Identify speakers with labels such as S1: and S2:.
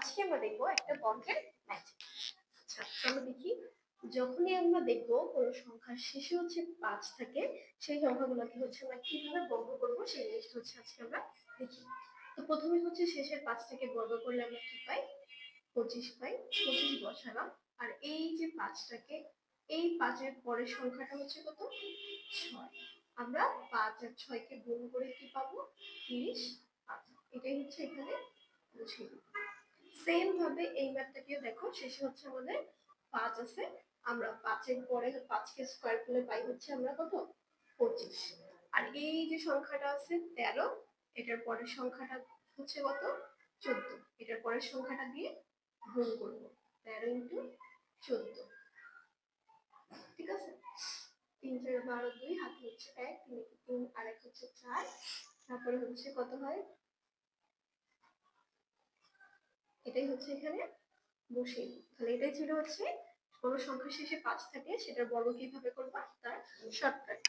S1: আজকে আমরা দেখবো একটা বর্গের ম্যাজিক। আচ্ছা চলো দেখি। যখনই আমরা দেখবো কোনো সংখ্যার শেষে হচ্ছে 5 থাকে, সেই সংখ্যাগুলোকে হচ্ছে আমরা কিভাবে বর্গ করবো সেই জিনিসটা হচ্ছে আজকে আমরা দেখি। তো প্রথমে হচ্ছে শেষের 5টাকে বর্গ করলে আমরা কি পাই? 25 পাই। 25 বসালাম। আর এই যে 5টাকে, এই 5-এর পরের সংখ্যাটা হচ্ছে কত? 6। আমরা 5 আর 6কে গুণ করে কি পাবো? 30 পাবো। এটাই হচ্ছে এখানে বুঝিয়ে দিই। সেম ভাবে এই ম্যাথটাকেও দেখো, শেষে হচ্ছে আমাদের 5 আছে, আমরা 5-এর পরে 5কে স্কয়ার করলে পাই হচ্ছে আমরা কত? 25। আর এই যে সংখ্যাটা আছে 13, এটার পরের সংখ্যাটা হচ্ছে কত? 14। এটার পরের সংখ্যাটা দিয়ে গুণ করব। 13 ইন্টু 14, ঠিক আছে? 3 4 12 2 হাতে হচ্ছে 1, 3 3 আর 1 হচ্ছে 4, তারপরে হচ্ছে কত হয়? এটাই হচ্ছে এখানে বসিয়ে দিই। তাহলে এটাই ছিল হচ্ছে কোনো সংখ্যার শেষে 5 থাকে সেটার বর্গ কিভাবে করবা তার শর্টকাট।